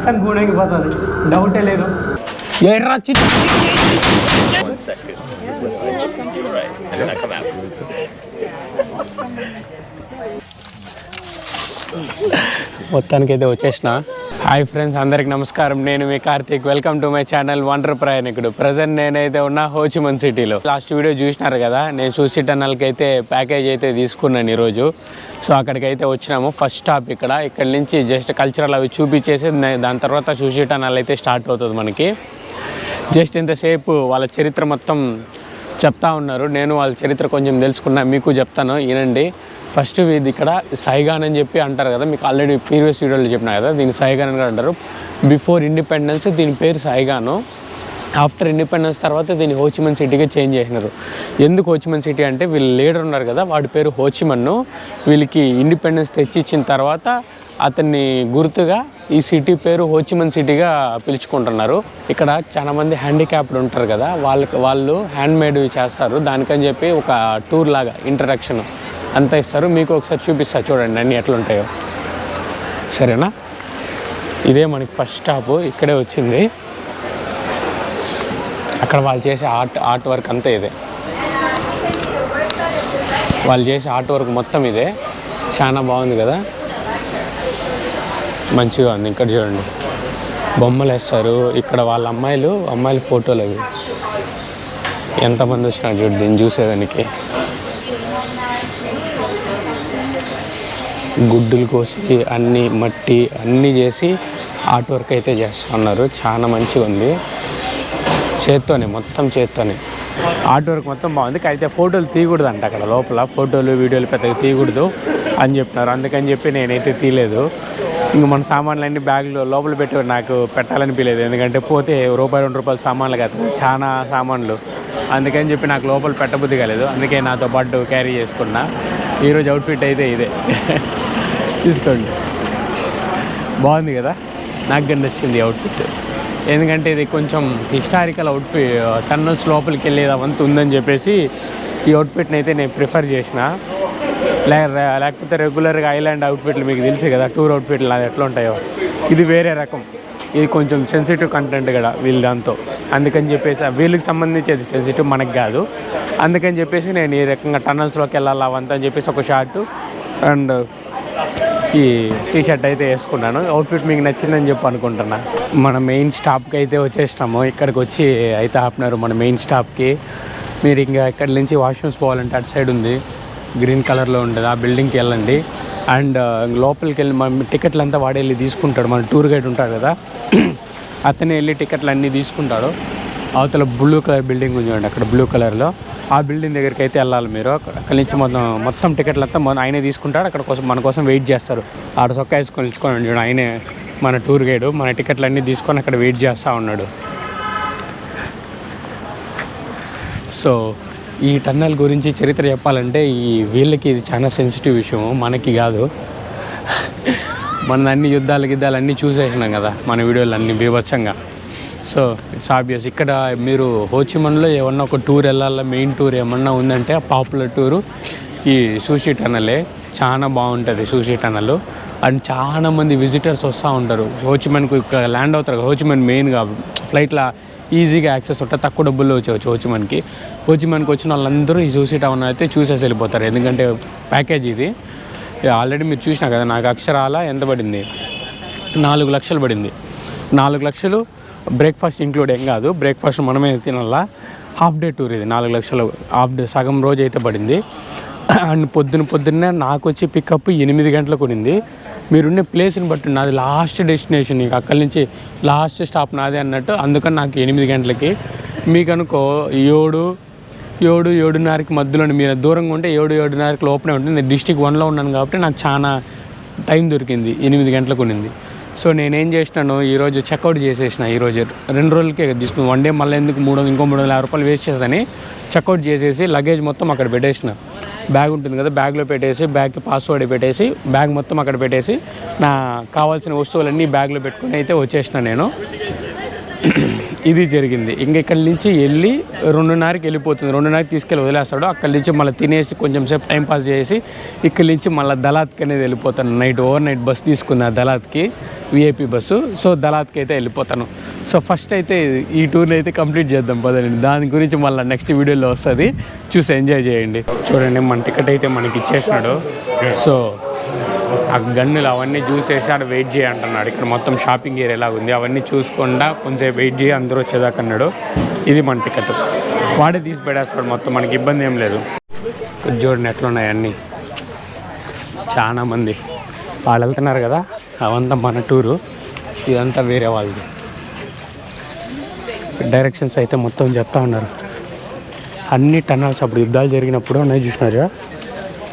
రక్తం గూడెంగిపోతుంది, డౌటే లేదు. మొత్తానికైతే వచ్చేసిన. హాయ్ ఫ్రెండ్స్, అందరికి నమస్కారం. నేను మీ Karthik. Welcome to my channel wonder ప్రయాణికుడు. ప్రజెంట్ నేనైతే ఉన్నా హోచిమన్ సిటీలో. లాస్ట్ వీడియో చూసినారు కదా, నేను సూసి టన్నల్కి అయితే ప్యాకేజ్ అయితే తీసుకున్నాను ఈరోజు. సో అక్కడికైతే వచ్చినాము. ఫస్ట్ స్టాప్ ఇక్కడ నుంచి జస్ట్ కల్చరల్ అవి చూపించేసి దాని తర్వాత సూసి టన్నల్ అయితే స్టార్ట్ అవుతుంది మనకి. జస్ట్ ఇంతసేపు వాళ్ళ చరిత్ర మొత్తం చెప్తా ఉన్నారు. నేను వాళ్ళ చరిత్ర కొంచెం తెలుసుకున్నా, మీకు చెప్తాను వినండి. ఫస్ట్ ఇది ఇక్కడ సైగాన్ అని చెప్పి అంటారు కదా, మీకు ఆల్రెడీ ప్రీవియస్ వీడియోలో చెప్పినా కదా, దీన్ని సైగాన్ అని అంటారు. బిఫోర్ ఇండిపెండెన్స్ దీని పేరు సైగాను. ఆఫ్టర్ ఇండిపెండెన్స్ తర్వాత దీన్ని హోచిమన్ సిటీగా చేంజ్ చేసినారు. ఎందుకు హోచిమన్ సిటీ అంటే వీళ్ళు లీడర్ ఉన్నారు కదా, వాడి పేరు హోచిమన్ను. వీళ్ళకి ఇండిపెండెన్స్ తెచ్చి ఇచ్చిన తర్వాత అతన్ని గుర్తుగా ఈ సిటీ పేరు హోచిమన్ సిటీగా పిలుచుకుంటున్నారు. ఇక్కడ చాలామంది హ్యాండిక్యాప్డ్ ఉంటారు కదా, వాళ్ళు హ్యాండ్మేడ్ చేస్తారు. దానికని చెప్పి ఒక టూర్ లాగా ఇంట్రడక్షన్ అంతా ఇస్తారు. మీకు ఒకసారి చూపిస్తా చూడండి అన్నీ ఎట్లుంటాయో, సరేనా? ఇదే మనకి ఫస్ట్ స్టాప్, ఇక్కడే వచ్చింది. అక్కడ వాళ్ళు చేసే ఆర్ట్ వర్క్ అంతా ఇదే. వాళ్ళు చేసే ఆర్ట్ వర్క్ మొత్తం ఇదే. చాలా బాగుంది కదా, మంచిగా ఉంది. ఇక్కడ చూడండి బొమ్మలు వేస్తారు. ఇక్కడ వాళ్ళ అమ్మాయిల ఫోటోలు అవి ఎంతమంది వచ్చినారు చూడు దీన్ని చూసేదానికి. గుడ్డులు కోసి అన్నీ మట్టి అన్నీ చేసి ఆర్ట్ వర్క్ అయితే చేస్తూ ఉన్నారు. చాలా మంచిగా ఉంది. మొత్తం చేత్తోనే ఆర్ట్ వర్క్ మొత్తం బాగుంది. అయితే ఫోటోలు తీయకూడదు అంట అక్కడ లోపల, ఫోటోలు వీడియోలు పెద్దగా తీయకూడదు అని చెప్పినారు. అందుకని చెప్పి నేనైతే తీయలేదు. ఇంక మన సామాన్లన్నీ బ్యాగ్లో లోపల పెట్టి నాకు పెట్టాలనిపించలేదు, ఎందుకంటే పోతే ₹2 సామాన్లు కాదు, చాలా సామాన్లు. అందుకని చెప్పి నాకు లోపల పెట్టబుద్ధి కాలేదు. అందుకే నాతో పాటు క్యారీ చేసుకున్నా. ఈరోజు అవుట్ఫిట్ అయితే ఇదే. చూసుకోండి, బాగుంది కదా, నాకు కానీ నచ్చింది అవుట్ఫిట్. ఎందుకంటే ఇది కొంచెం హిస్టారికల్ అవుట్ఫిట్, టన్నల్స్ లోపలికి వెళ్ళేది అవంతా ఉందని చెప్పేసి ఈ అవుట్ఫిట్ని అయితే నేను ప్రిఫర్ చేసిన. లేకపోతే రెగ్యులర్గా ఐలాండ్ అవుట్ఫిట్లు మీకు తెలుసు కదా, టూర్ అవుట్ఫిట్లు అది ఎట్లా ఉంటాయో, ఇది వేరే రకం. ఇది కొంచెం సెన్సిటివ్ కంటెంట్ కూడా వీళ్ళ దాంతో. అందుకని చెప్పేసి వీళ్ళకి సంబంధించేది సెన్సిటివ్, మనకు కాదు. అందుకని చెప్పేసి నేను ఈ రకంగా టన్నల్స్లోకి వెళ్ళాలి అవంతా అని చెప్పేసి ఒక షార్ట్ అండ్ ఈ టీషర్ట్ అయితే వేసుకున్నాను. అవుట్ఫిట్ మీకు నచ్చిందని చెప్పి అనుకుంటున్నా. మన మెయిన్ స్టాప్కి అయితే వచ్చేసినాము. ఇక్కడికి వచ్చి అయితే ఆపినారు మన మెయిన్ స్టాప్కి. మీరు ఇంకా ఇక్కడి నుంచి వాష్రూమ్స్ పోవాలంటే అటు సైడ్ ఉంది, గ్రీన్ కలర్లో ఉంటుంది, ఆ బిల్డింగ్కి వెళ్ళండి. అండ్ లోపలికి వెళ్ళి మన టికెట్లు అంతా వాడే వెళ్ళి తీసుకుంటాడు. మన టూర్ గైడ్ ఉంటాడు కదా, అతనే వెళ్ళి టికెట్లు అన్నీ తీసుకుంటాడు. అవతల బ్లూ కలర్ బిల్డింగ్ ఉంది చూడండి, అక్కడ బ్లూ కలర్లో ఆ బిల్డింగ్ దగ్గరికి అయితే వెళ్ళాలి మీరు. అక్కడి నుంచి మొత్తం టికెట్లు అంతా ఆయనే తీసుకుంటాడు. అక్కడ మన కోసం వెయిట్ చేస్తారు. ఆడ చొక్కా వేసుకొని ఇచ్చుకోండి చూడండి, ఆయనే మన టూర్ గైడు. మన టికెట్లు అన్నీ తీసుకొని అక్కడ వెయిట్ చేస్తూ ఉన్నాడు. సో ఈ టన్నల్ గురించి చరిత్ర చెప్పాలంటే వీళ్ళకి ఇది చాలా సెన్సిటివ్ విషయం, మనకి కాదు. మన అన్ని యుద్ధాలు అన్నీ చూసేసినాం కదా మన వీడియోలు అన్నీ బీభత్సంగా. So it's obvious. ఇక్కడ మీరు హోచిమన్లో ఏమన్నా ఒక టూర్ వెళ్ళాలా, మెయిన్ టూర్ ఏమన్నా ఉందంటే ఆ పాపులర్ టూరు ఈ సూసి టన్నలే. చాలా బాగుంటుంది సూసి టన్నల్. అండ్ చాలామంది విజిటర్స్ వస్తూ ఉంటారు. హోచిమన్కు ఇక్కడ ల్యాండ్ అవుతారు. హోచిమన్ మెయిన్గా ఫ్లైట్లో ఈజీగా యాక్సెస్ ఉంటుంది, తక్కువ డబ్బుల్లో వచ్చేవచ్చు హోచిమన్కి. హోచిమన్కి వచ్చిన వాళ్ళందరూ ఈ సూసి టవన్ అయితే చూసేసి వెళ్ళిపోతారు, ఎందుకంటే ప్యాకేజ్ ఇది. ఆల్రెడీ మీరు చూసినా కదా, నాకు అక్షరాల ఎంత పడింది, 4 లక్షలు పడింది. 4 లక్షలు బ్రేక్ఫాస్ట్ ఇంక్లూడ్ ఏం కాదు, బ్రేక్ఫాస్ట్ మనమే తినాలా. హాఫ్ డే టూర్ ఇది, 4 లక్షలు హాఫ్ డే, సగం రోజు అయితే పడింది. అండ్ పొద్దున్నే నాకు వచ్చి పికప్ 8 గంటలకు ఉండింది. మీరుండే ప్లేస్ని బట్టి నాది లాస్ట్ డెస్టినేషన్, ఇక అక్కడి నుంచి లాస్ట్ స్టాప్ నాదే అన్నట్టు. అందుకని నాకు 8 గంటలకి, మీకు అనుకో 7-7:30కి మధ్యలో మీరు దూరంగా ఉంటే 7-7:30కి లోపలే ఉంటుంది. డిస్ట్రిక్ట్ 1లో ఉన్నాను కాబట్టి నాకు చాలా టైం దొరికింది, 8 గంటలకు ఉండింది. సో నేనేం చేసినాను, ఈరోజు చెక్అవుట్ చేసేసిన. ఈరోజు 2 రోజులకే తీసుకుని, 1 డే మళ్ళీ ఎందుకు ఇంకో ₹350 వేస్ట్ చేసేదని చెక్అవుట్ చేసేసి లగేజ్ మొత్తం అక్కడ పెట్టేసిన. బ్యాగ్ ఉంటుంది కదా, బ్యాగ్లో పెట్టేసి, బ్యాగ్కి పాస్వర్డ్ పెట్టేసి, బ్యాగ్ మొత్తం అక్కడ పెట్టేసి, నా కావాల్సిన వస్తువులన్నీ బ్యాగ్లో పెట్టుకుని అయితే వచ్చేసిన నేను. ఇది జరిగింది. ఇక్కడి నుంచి వెళ్ళి 2:30కి వెళ్ళిపోతుంది. 2:30కి తీసుకెళ్ళి వదిలేస్తాడు. అక్కడి నుంచి మళ్ళీ తినేసి కొంచెం సేపు టైంపాస్ చేసి ఇక్కడి నుంచి మళ్ళీ దళాత్కి అనేది వెళ్ళిపోతాను. ఓవర్ నైట్ బస్ తీసుకున్నా దళాత్కి. VIP bus. సో దళాత్కి అయితే వెళ్ళిపోతాను. సో ఫస్ట్ అయితే ఈ టూర్ని అయితే కంప్లీట్ చేద్దాం పదండి. దాని గురించి మళ్ళీ నెక్స్ట్ వీడియోలో వస్తుంది, చూసి ఎంజాయ్ చేయండి. చూడండి మన టికెట్ అయితే మనకి ఇచ్చేసినాడు. సో ఆ గన్నులు అవన్నీ చూసేసి ఆడ వెయిట్ చేయంటున్నాడు. ఇక్కడ మొత్తం షాపింగ్ ఏరియా ఎలా ఉంది అవన్నీ చూసుకుండా కొంచెం వెయిట్ చేయి అందరూ వచ్చేదాకా అన్నాడు. ఇది మన టికెట్, వాడే తీసి పెడేస్తాడు మొత్తం, మనకి ఇబ్బంది ఏం లేదు. చూడండి ఎట్లున్నాయి అన్నీ, చాలా మంది వాళ్ళు వెళ్తున్నారు కదా, అవంతా మన టూరు, ఇదంతా వేరే వాళ్ళది. డైరెక్షన్స్ అయితే మొత్తం చెప్తా ఉన్నారు. అన్ని టన్నల్స్ అప్పుడు యుద్ధాలు జరిగినప్పుడు ఉన్నాయి చూసినారు,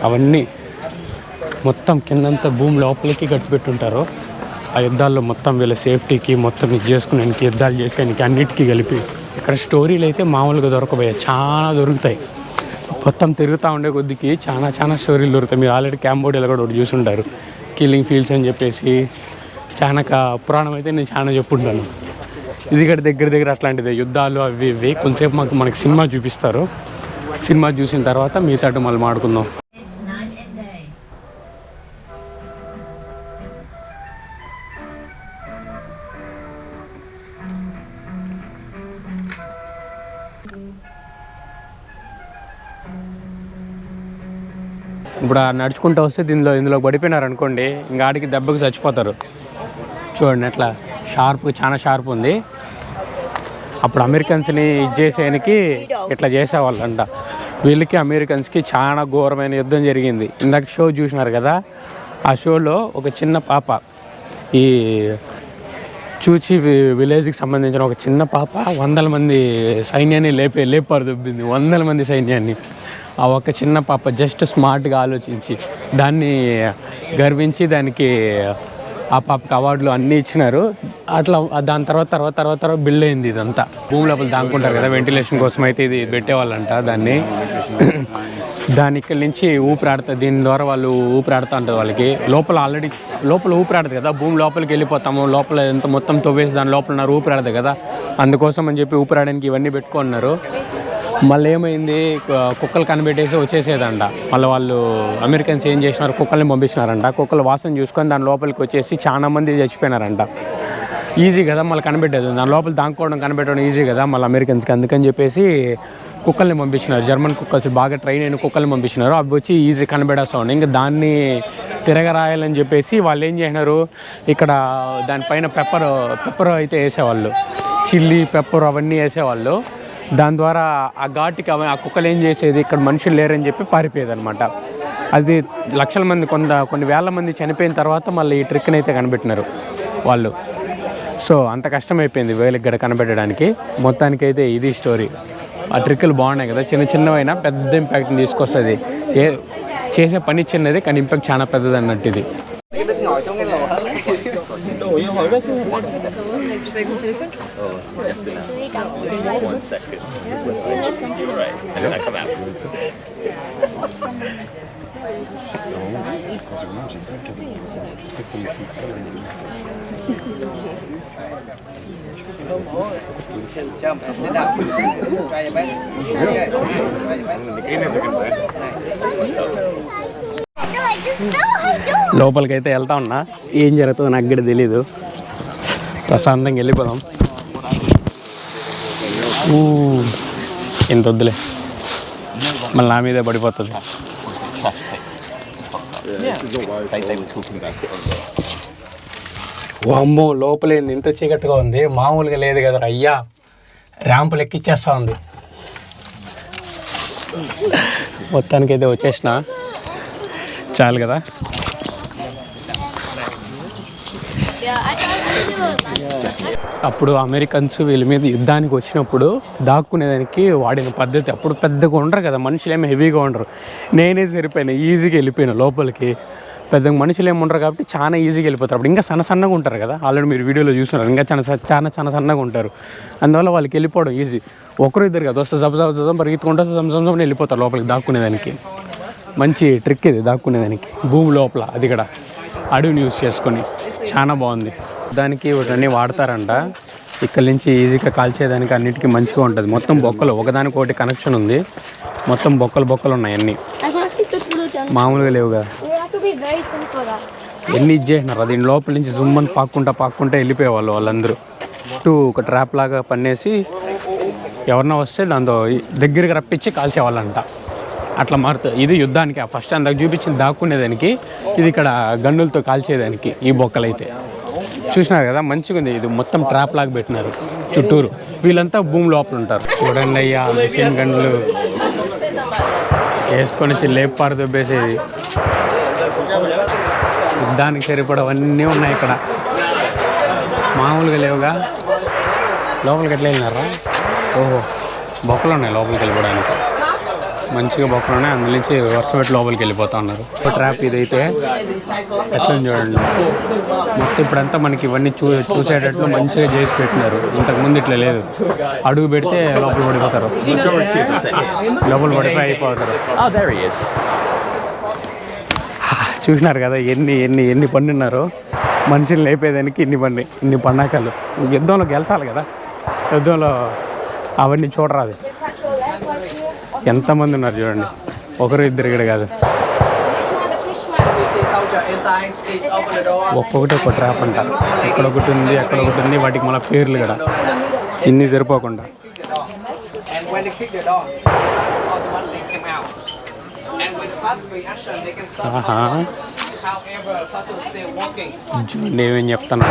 అవన్నీ మొత్తం కిందంతా భూమి లోపలికి కట్టిపెట్టుంటారు. ఆ యుద్ధాల్లో మొత్తం వీళ్ళ సేఫ్టీకి మొత్తం ఇది చేసుకునేకి, యుద్ధాలు చేసేకి అన్నిటికీ కలిపి. ఇక్కడ స్టోరీలు అయితే మామూలుగా దొరకబోయాయి, చాలా దొరుకుతాయి. మొత్తం తిరుగుతూ ఉండే కొద్దికి చాలా స్టోరీలు దొరుకుతాయి. మీరు ఆల్రెడీ క్యాంబోడియాలో కూడా ఒకటి చూసుంటారు, కిల్లింగ్ ఫీల్డ్స్ అని చెప్పేసి. చాలా పురాణం అయితే నేను చాలా చెప్పుంటాను. ఇది ఇక్కడ దగ్గర అట్లాంటిదే, యుద్ధాలు అవి ఇవి. కొంచెంసేపు మనకి సినిమా చూపిస్తారు, సినిమా చూసిన తర్వాత మిగతా మళ్ళీ మాడుకుందాం. ఇప్పుడు నడుచుకుంటూ వస్తే ఇందులో పడిపోయినారు అనుకోండి, ఇంకా ఆడికి దెబ్బకి చచ్చిపోతారు. చూడండి ఎట్లా చాలా షార్ప్ ఉంది. అప్పుడు అమెరికన్స్ని చేసేయడానికి ఇట్లా చేసేవాళ్ళంట. వీళ్ళకి అమెరికన్స్కి చాలా ఘోరమైన యుద్ధం జరిగింది. ఇందాక షో చూసినారు కదా, ఆ షోలో ఒక చిన్న పాప, ఈ చూచి విలేజ్కి సంబంధించిన ఒక చిన్న పాప 100 మంది సైన్యాన్ని లేపారు దుబ్బింది, 100 మంది సైన్యాన్ని. ఆ ఒక చిన్న పాప జస్ట్ స్మార్ట్గా ఆలోచించి దాన్ని గర్వించి దానికి ఆ పాపకి అవార్డులు అన్నీ ఇచ్చినారు. అట్లా దాని తర్వాత బిల్డ్ అయింది. ఇదంతా భూమి లోపల దాక్కుంటారు కదా, వెంటిలేషన్ కోసం అయితే ఇది పెట్టేవాళ్ళంట. దాని ఇక్కడి నుంచి ఊపిరాడుతుంది, దీని ద్వారా వాళ్ళు ఊపిరాడుతూ ఉంటుంది. వాళ్ళకి లోపల ఊపిరాడదు కదా, భూమి లోపలికి వెళ్ళిపోతాము, లోపల ఎంత మొత్తం తవ్వేసి దాని లోపల ఉన్నారు, ఊపిరాడదు కదా, అందుకోసం అని చెప్పి ఊపిరాడడానికి ఇవన్నీ పెట్టుకున్నారు. మళ్ళీ ఏమైంది, కుక్కలు కనిపెట్టేసి వచ్చేసేదంట. మళ్ళీ వాళ్ళు అమెరికన్స్ ఏం చేసినారు, కుక్కల్ని పంపించినారంట. కుక్కలు వాసన చూసుకొని దాని లోపలికి వచ్చేసి చాలా మంది చచ్చిపోయినారంట. ఈజీ కదా మళ్ళీ కనిపెట్టేది, దాని లోపల దాక్కోవడం కనిపెట్టడం ఈజీ కదా మళ్ళీ అమెరికన్స్కి. అందుకని చెప్పేసి కుక్కల్ని పంపించినారు, జర్మన్ కుక్కల్స్, బాగా ట్రైన్ అయిన కుక్కల్ని పంపించినారు. అవి వచ్చి ఈజీ కనిపెట్టేస్తా ఉన్నాయి. ఇంకా దాన్ని తిరగరాయాలని చెప్పేసి వాళ్ళు ఏం చేసినారు, ఇక్కడ దానిపైన పెప్పర్ అయితే వేసేవాళ్ళు, చిల్లీ పెప్పర్ అవన్నీ వేసేవాళ్ళు. దాని ద్వారా ఆ ఘాటుకి ఆ కుక్కలు ఏం చేసేది, ఇక్కడ మనుషులు లేరని చెప్పి పారిపోయేది అనమాట. అది లక్షల మంది కొన్ని వేల మంది చనిపోయిన తర్వాత మళ్ళీ ఈ ట్రిక్ని అయితే కనిపెట్టినారు వాళ్ళు. సో అంత కష్టమైపోయింది వీళ్ళకి గడ కనిపెట్టడానికి. మొత్తానికైతే ఇది స్టోరీ. ఆ ట్రిక్కులు బాగున్నాయి కదా, చిన్నవైనా పెద్ద ఇంపాక్ట్ని తీసుకొస్తుంది. చేసే పని చిన్నది కానీ ఇంపాక్ట్ చాలా పెద్దది అన్నట్టు ఇది. లోపలికైతే వెళ్తా ఉన్నా, ఏం జరుగుతుందో నాకు కూడా తెలీదు. ప్రశాంతంగా వెళ్ళిపోదాం. ఇంత వద్దులే, మళ్ళీ నా మీదే పడిపోతుంది. అమ్మో లోపలేంది ఇంత చీకట్టుగా ఉంది, మామూలుగా లేదు కదా అయ్యా. ర్యాంపులు ఎక్కిచ్చేస్తా ఉంది. మొత్తానికైతే వచ్చేసిన, చాలు కదా. అప్పుడు అమెరికన్స్ వీళ్ళ మీద యుద్ధానికి వచ్చినప్పుడు దాక్కునేదానికి వాడిన పద్ధతి, అప్పుడు పెద్దగా ఉండరు కదా మనుషులు, ఏమి హెవీగా ఉండరు. నేనే సరిపోయినా, ఈజీగా వెళ్ళిపోయినా లోపలికి. పెద్దగా మనుషులు ఏమి ఉండరు కాబట్టి చాలా ఈజీగా వెళ్ళిపోతారు. అప్పుడు ఇంకా సన్నగా ఉంటారు కదా, ఆల్రెడీ మీరు వీడియోలో చూస్తున్నారు, ఇంకా చాలా సన్నగా ఉంటారు. అందువల్ల వాళ్ళకి వెళ్ళిపోవడం ఈజీ. ఒకరు ఇద్దరు కదా, వస్తే జబజబం పరిగెత్తుకుంటే సంసం వెళ్ళిపోతారు లోపలికి దాక్కునేదానికి. మంచి ట్రిక్ ఇది దాక్కునేదానికి భూమి లోపల, అది కూడా అడవిని యూజ్ చేసుకొని. చాలా బాగుంది. దానికి అన్నీ వాడతారంట. ఇక్కడి నుంచి ఈజీగా కాల్చేదానికి అన్నిటికీ మంచిగా ఉంటుంది. మొత్తం బొక్కలు, ఒకదానికి ఒకటి కనెక్షన్ ఉంది. మొత్తం బొక్కలు ఉన్నాయి అన్నీ, మామూలుగా లేవు కదా. ఎన్ని ఇచ్చేసినారు. దీని లోపల నుంచి జుమ్మని పాక్కుంటా వెళ్ళిపోయేవాళ్ళు వాళ్ళందరూ. ఒక ట్రాప్ లాగా పన్నేసి ఎవరన్నా వస్తే దాంతో దగ్గరికి రప్పించి కాల్చేవాళ్ళంట. అట్లా మారుతుంది. ఇది యుద్ధానికి ఫస్ట్ అందాక చూపించింది దాక్కునేదానికి, ఇది ఇక్కడ గన్నులతో కాల్చేదానికి. ఈ బొక్కలైతే చూసినారు కదా, మంచిగా ఉంది. ఇది మొత్తం ట్రాప్ లాగా పెట్టినారు చుట్టూరు. వీళ్ళంతా భూమి లోపల ఉంటారు. చూడండి అయ్యా, మిషన్ గన్నులు వేసుకొని లేపు పారు దొబ్బేసేది. యుద్ధానికి సరిపడవన్నీ ఉన్నాయి ఇక్కడ. మామూలుగా లేవుగా. లోపలికి ఎట్లా వెళ్ళినారా? ఓహో, బొక్కలు ఉన్నాయి లోపలికి వెళ్ళిపోవడానికి. మంచిగా బొక్కలు ఉన్నాయి. అందులోంచి వరుస పెట్టి లోపలికి వెళ్ళిపోతా ఉన్నారు. ట్రాప్ ఇదైతే ఎట్లా చూడండి. మొత్తం ఇప్పుడంతా మనకి ఇవన్నీ చూసేటట్లు మంచిగా చేసి పెట్టినారు. ఇంతకుముందు ఇట్లా లేదు. అడుగు పెడితే లోపల పడిపోతారు, లోపల పడిపోయి అయిపోతారు. చూసినారు కదా ఎన్ని పండున్నారు. మనుషులు లేపేదానికి ఇన్ని పండాకాలు. యుద్ధంలో గెలిచాలి కదా. యుద్ధంలో అవన్నీ చూడరాదు. ఎంతమంది ఉన్నారు చూడండి, ఒకరు ఇద్దరు ఇక్కడ కాదు. ఒక్కొక్కటి ఒక ట్రాప్ అంట. ఇక్కడ ఒకటి ఉంది, అక్కడ ఒకటి ఉంది. వాటికి మళ్ళీ పేర్లు కూడా ఇన్ని సరిపోకుండా. నేనేం చెప్తాను,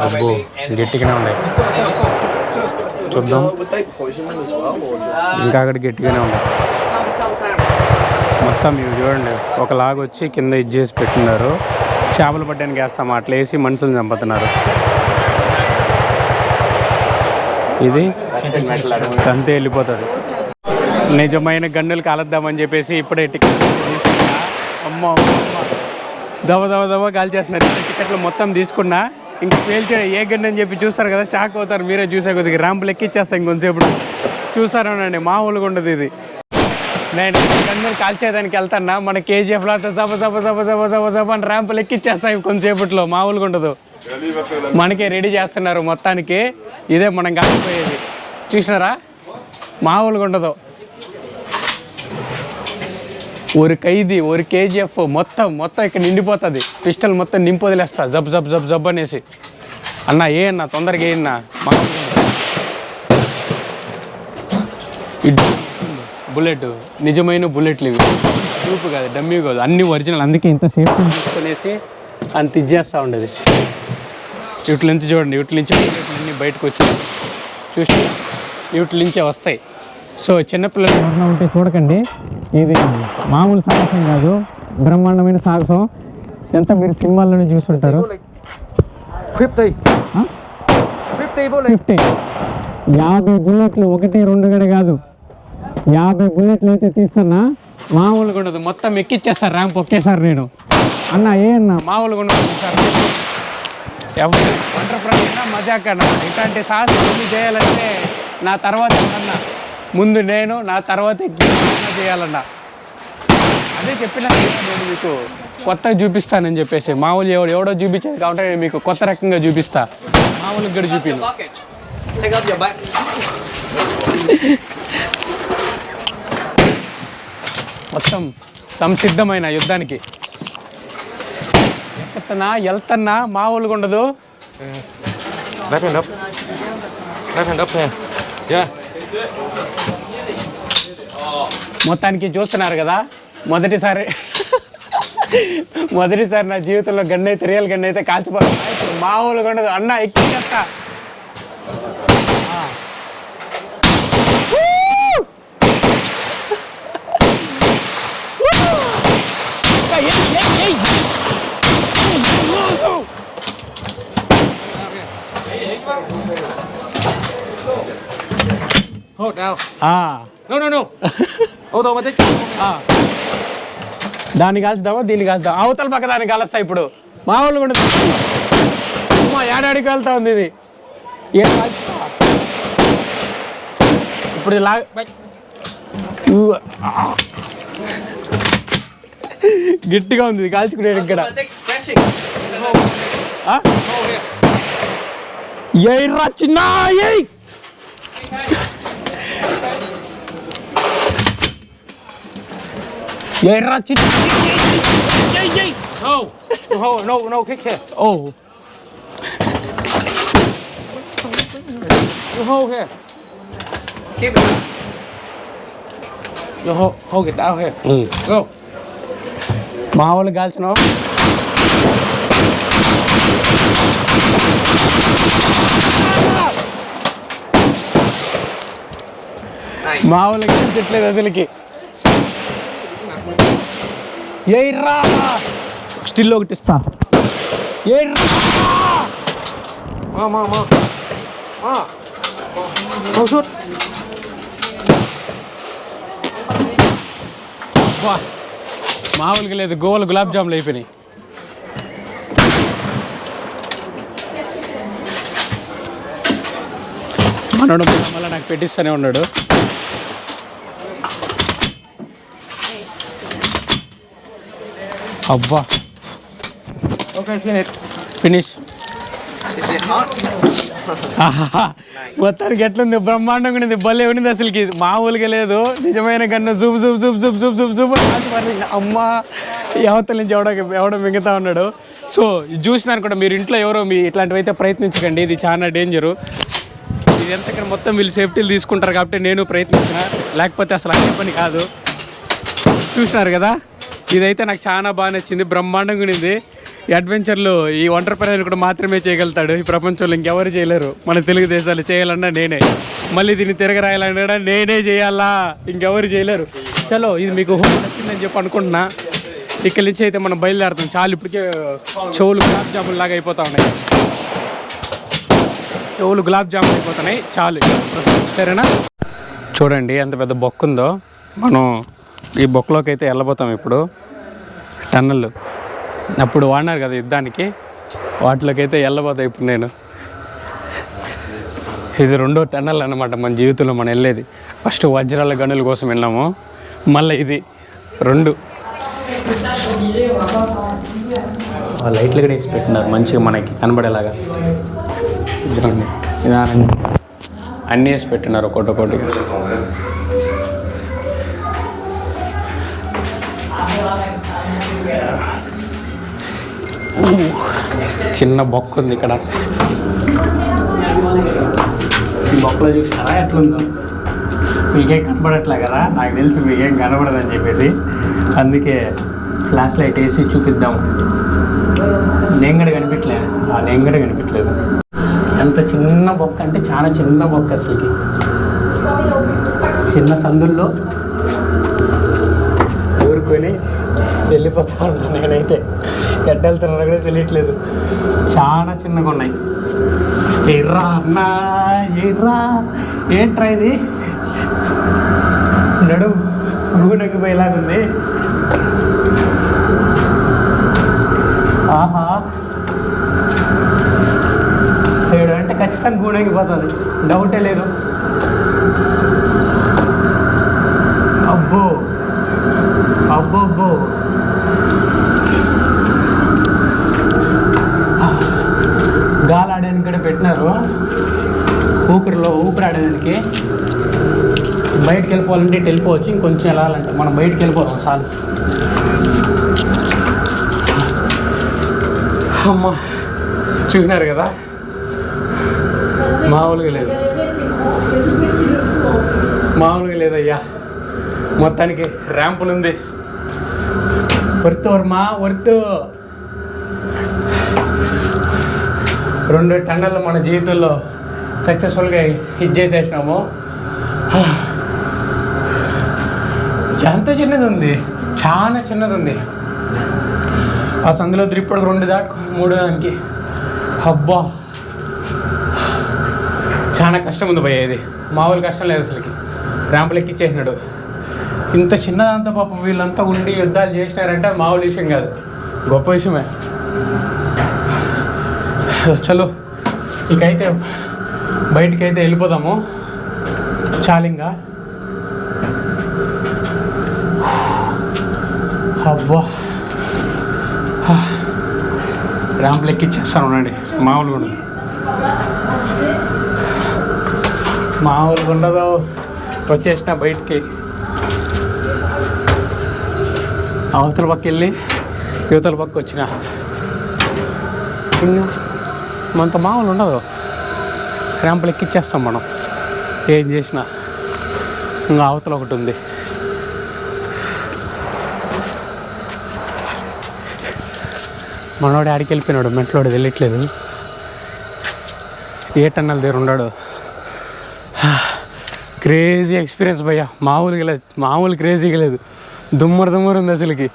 అబ్బో గట్టిగానే ఉన్నాయి. చూద్దాం, ఇంకా అక్కడ గట్టిగానే ఉన్నాయి. మొత్తం ఇవి చూడండి, ఒకలాగా వచ్చి కింద ఇది చేసి పెట్టినారు. చేపలు పట్టడానికి వేస్తాం, అట్లా వేసి మనుషులను చంపుతున్నారు. ఇది తంతే వెళ్ళిపోతుంది. నిజమైన గన్నులు కాలద్దామని చెప్పేసి ఇప్పుడే టికెట్ తీసుకున్నా. అమ్మ దవ గాలి చేస్తున్నారు. టికెట్లు మొత్తం తీసుకున్నా. ఇంకా పేల్చే ఏ గన్ను అని చెప్పి చూస్తారు కదా, స్టాక్ అవుతారు. మీరే చూసే కొద్దిగా ర్యాంపులు ఎక్కిచ్చేస్తాను ఇంకొంతసేపు. చూసారండి, మామూలుగా ఉండదు ఇది. నేను గన్నులు కాల్చేదానికి వెళ్తానా, మన కేజీఎఫ్లో జబ అని ర్యాంపులు ఎక్కిచ్చేస్తాయి కొంతసేపట్లో. మామూలుగా ఉండదు. మనకే రెడీ చేస్తున్నారు మొత్తానికి. ఇదే మనం కాలిపోయేది. చూసినారా, మామూలుగా ఉండదు. ఒక ఖైదీ, ఒక కేజీఎఫ్ మొత్తం ఇక్కడ నిండిపోతుంది. పిస్టల్ మొత్తం నింపు వదిలేస్తా, జబ్ అనేసి. అన్న ఏ అన్న తొందరగా ఏ అన్న. బుల్లెట్, నిజమైన బుల్లెట్లు ఇవి, చూపు కాదు, డమ్మీ కాదు, అన్నీ ఒరిజినల్. అందుకే ఇంత సేఫ్టీ తీసుకునేసి అంత ఇచ్చేస్తూ ఉండేది. వీటి నుంచి చూడండి, వీటి నుంచి అన్నీ బయటకు వచ్చాయి. చూసి వీటి నుంచే వస్తాయి. సో చిన్నపిల్లలు ఎవరైనా ఉంటే చూడకండి. ఇది మామూలు సాహసం కాదు, బ్రహ్మాండమైన సాహసం. ఎంత మీరు సినిమాల్లోనే చూస్తుంటారు. 50 బుల్లెట్లు, 1 2 గడ కాదు, 50 బుల్లెట్లు అయితే తీస్తున్నా. మామూలుగా ఉండదు. మొత్తం ఎక్కిచ్చేస్తారు ర్యాంప్ ఒకేసారి. నేను అన్న ఏ అన్న మామూలుగా ఉండదు సార్. ఎవరు వంటప్రాణ మజాకన్నా ఇట్లాంటి సాహసం ఎన్ని చేయాలంటే నా తర్వాత అన్న, ముందు నేను, నా తర్వాత చేయాలన్నా. అదే చెప్పిన నేను మీకు కొత్తగా చూపిస్తానని చెప్పేసి. మామూలు ఎవడో చూపించేది కాబట్టి నేను మీకు కొత్త రకంగా చూపిస్తా. మామూలుగా కూడా చూపించు. మొత్తం సంసిద్ధమైన యుద్ధానికి వెళ్తున్నా. మామూలుగా ఉండదు. మొత్తానికి చూస్తున్నారు కదా, మొదటిసారి నా జీవితంలో రియల్ గన్ అయితే కాల్చిపోతున్నా. ఇప్పుడు మామూలుగా ఉండదు. అన్న ఎక్కించేస్తా. దాన్ని కాల్చుదామా, దీన్ని కాల్చుదాం. అవతల పక్క దాన్ని కాలుస్తా. ఇప్పుడు మామూలుగా ఉండదు. ఏడాడికి వెళ్తా ఉంది ఇది. ఇప్పుడు గట్టిగా ఉంది ఇది కాల్చుకునే. ఇక్కడ చిన్న ఎర్రా చిన్న No, kick here. Oh You hold here. Keep it. You hold it down here. Go. మామూలు కాల్చినావు మామూలుగా కాల్చట్లేదు అసలుకి ఎయిర్రా స్టిల్ ఒకటి ఇస్తా ఎయిర్రా Ma. Go shoot. మామూలుగా లేదు గోవాలు గులాబ్ జాములు అయిపోయినాయి మనోడు మళ్ళీ నాకు పెట్టిస్తూనే ఉన్నాడు అబ్బా Okay, finish. Finish Is it hot? మొత్తానికి ఎట్లుంది బ్రహ్మాండంగా ఉంది భలే ఉన్నది అసలుకి మామూలుగా లేదు నిజమైన గన్ను జూబ్ జూబ్ జూబ్ జూబ్ జూబ్ జూబ్ జూబ్ అమ్మ అవతల నుంచి ఎవడో మిగతా ఉన్నాడు సో ఇది చూసినారు కూడా మీరు ఇంట్లో ఎవరో మీ ఇట్లాంటివి అయితే ప్రయత్నించకండి ఇది చాలా డేంజరు ఇది ఎంతకన్నా మొత్తం వీళ్ళు సేఫ్టీలు తీసుకుంటారు కాబట్టి నేను ప్రయత్నించిన లేకపోతే అసలు అనే పని కాదు చూసినారు కదా ఇదైతే నాకు చాలా బాగా నచ్చింది బ్రహ్మాండంగా ఉన్నింది ఈ అడ్వెంచర్లు ఈ ఒంటరి ప్రయాణాలు కూడా మాత్రమే చేయగలుగుతాడు ఈ ప్రపంచంలో ఇంకెవరు చేయలేరు మన తెలుగు దేశాలు చేయాలన్నా నేనే మళ్ళీ దీన్ని తిరగరాయాలన్నా నేనే చేయాలా ఇంకెవరు చేయలేరు చలో ఇది మీకు నచ్చిందని చెప్పి అనుకుంటున్నా ఇక్కడి నుంచి అయితే మనం బయలుదేరుతాం చాలు ఇప్పటికే చెవులు గులాబ్ జామున్ లాగా అయిపోతా ఉన్నాయి చెవులు గులాబ్ జామున్ అయిపోతున్నాయి చాలు సరేనా చూడండి ఎంత పెద్ద బొక్క ఉందో మనం ఈ బొక్కలోకి అయితే వెళ్ళబోతాం ఇప్పుడు టన్నెల్ అప్పుడు వాడినారు కదా యుద్ధానికి వాటిలోకి అయితే వెళ్ళబోతాయి ఇప్పుడు నేను ఇది రెండో టన్నెల్ అన్నమాట మన జీవితంలో మనం వెళ్ళేది ఫస్ట్ వజ్రాల గనుల కోసం వెళ్ళాము మళ్ళీ ఇది రెండు లైట్లు కూడా వేసి పెట్టినారు మంచిగా మనకి కనబడేలాగా నిదానంగా అన్నీ వేసి పెట్టినారు ఒక్కొక్కటి చిన్న బొక్క ఉంది ఇక్కడ ఈ బొక్కలో చూసారా ఎట్లుందో మీకేం కనపడట్లే కదా నాకు తెలుసు మీకేం కనపడదని చెప్పేసి అందుకే ఫ్లాష్ లైట్ వేసి చూపిద్దాం నేంగడ కనిపించలేదు నేంగడ కనిపించలేదు ఎంత చిన్న బొక్క అంటే చాలా చిన్న బొక్క అసలుకి చిన్న సందుల్లో ఊరుకొని వెళ్ళిపోతా ఉంటాను నేనైతే ఎట్ట వెళ్తున్నా కూడా తెలియట్లేదు చాలా చిన్నగా ఉన్నాయి ఎర్రా అన్నా ఎర్రా ఏంట్రా ఇది నడుము నూనెకి పోయేలాగుంది ఆహా ఏడు అంటే ఖచ్చితంగా గూడెకి పోతుంది డౌటే లేదు అబ్బో అబ్బో గాలి ఆడడానికి కూడా పెట్టినారు ఊపిరి ఆడడానికి బయటకు వెళ్ళిపోవాలంటే ఇటు వెళ్ళిపోవచ్చు ఇంకొంచెం వెళ్ళాలంటే మనం బయటకు వెళ్ళిపోదాం చాలు అమ్మ చూసినారు కదా మామూలుగా లేదయ్యా మొత్తానికి ర్యాంపులు ఉంది వర్త్ వర్మా వర్త్ 2 టన్నులు మన జీవితంలో సక్సెస్ఫుల్గా హిట్ చేసేసినాము ఎంత చిన్నది ఉంది చాలా చిన్నది ఉంది ఆ సందులో ఇప్పటికి 2 దాటుకు 3 దానికి అబ్బా చాలా కష్టం ఉంది భయ్య ఇది మామూలు కష్టం లేదు అసలుకి ర్యాంపులు ఎక్కిచ్చేసినాడు ఇంత చిన్నదంతా పాపం వీళ్ళంతా ఉండి యుద్ధాలు చేసినారంటే మామూలు విషయం కాదు గొప్ప విషయమే చలో ఇకైతే బయటికి అయితే వెళ్ళిపోదాము చాలింగా అబ్బా ర్యాంపులు ఎక్కిచ్చేస్తాను ఉండండి మామూలుగా ఉండదు వచ్చేసిన బయటికి అవతల పక్క వెళ్ళి యువతల పక్క వచ్చిన. ఇంకా మనతో మామూలు ఉండదు, ర్యాంపులు ఎక్కిచ్చేస్తాం మనం ఏం చేసినా. ఇంకా అవతల ఒకటి ఉంది. మనోడు ఆడికి వెళ్ళిపోయినాడు, మెట్లోడు వెళ్ళట్లేదు. ఏ టన్నల్ దగ్గర ఉన్నాడు. క్రేజీ ఎక్స్పీరియన్స్ భయ్యా, మామూలుగా లేదు, మామూలు క్రేజీగా లేదు. దుమ్మరు ఉంది అసలుకి.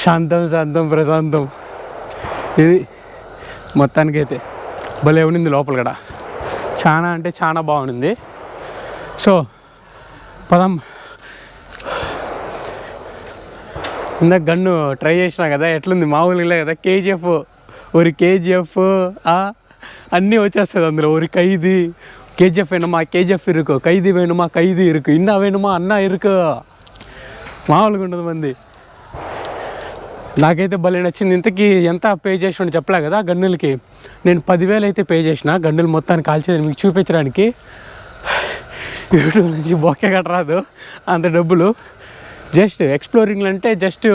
శాంతం ప్రశాంతం. ఇది మొత్తానికైతే భలే ఉండింది లోపల కూడా, చాలా అంటే చాలా బాగుంది. సో పదం. ఇందాక గన్ను ట్రై చేసినా కదా, ఎట్లుంది మామూలుగా కదా. కేజీఎఫ్ అన్నీ వచ్చేస్తుంది అందులో. ఒక ఖైదీ కేజీఎఫ్ వేணுమా, కేజీఎఫ్ ఇరుకు, ఖైదీ వేணுమా, ఖైదీ ఇరుకు, ఇన్నా వేணுమా, అన్నా ఇరుకు. మామూలుగా ఉండదు మంది. నాకైతే భలే నచ్చింది. ఇంతకీ ఎంత పే చేసిన చెప్పలే కదా గన్నులకి. నేను 10,000 అయితే పే చేసిన గన్నులు మొత్తాన్ని కాల్చేది మీకు చూపించడానికి. యూట్యూబ్ నుంచి బొక్కే కట్టరాదు అంత డబ్బులు. జస్ట్ ఎక్స్ప్లోరింగ్లు అంటే జస్ట్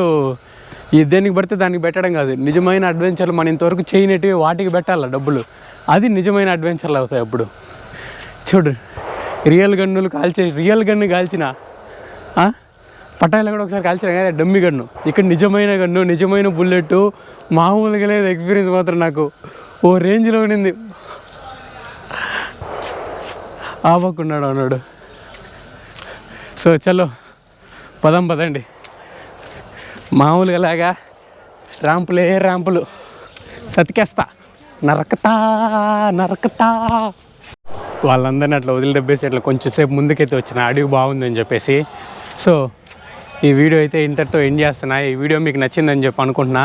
ఈ దేనికి పడితే దానికి పెట్టడం కాదు. నిజమైన అడ్వెంచర్లు మనం ఇంతవరకు చేయనటివి వాటికి పెట్టాలి డబ్బులు. అది నిజమైన అడ్వెంచర్లు అవుతాయి అప్పుడు. చూడు, రియల్ గన్ను కాల్చిన పటాయిలో కూడా ఒకసారి కాల్చిన కదా డమ్మి గన్ను. ఇక్కడ నిజమైన గన్ను, నిజమైన బుల్లెట్. మామూలుగా లేదు ఎక్స్పీరియన్స్ మాత్రం నాకు ఓ రేంజ్లో ఉండింది. ఆపకున్నాడు అన్నాడు. సో చలో పదండి. మామూలుగా లాగా ర్యాంపులు సతికేస్తా, నరకతా. వాళ్ళందరినీ అట్లా వదిలి దెబ్బేసి అట్లా కొంచెం సేపు ముందుకైతే వచ్చిన, అడవి బాగుందని చెప్పేసి. సో ఈ వీడియో అయితే ఇంతటితో ఎండ్ చేస్తున్నా. ఈ వీడియో మీకు నచ్చిందని చెప్పి అనుకుంటున్నా.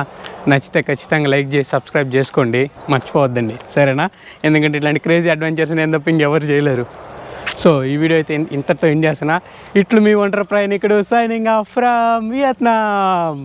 నచ్చితే ఖచ్చితంగా లైక్ చేసి సబ్స్క్రైబ్ చేసుకోండి, మర్చిపోవద్దండి, సరేనా? ఎందుకంటే ఇట్లాంటి క్రేజీ అడ్వెంచర్స్ నేను తప్ప ఇంకెవరు చేయలేరు. సో ఈ వీడియో అయితే ఇంతటితో ఎండ్ చేస్తున్నా. ఇట్లు మీ ఒంటరి ప్రయాణికుడు సైనింగ్ ఆఫ్ ఫ్రమ్ వియత్నాం.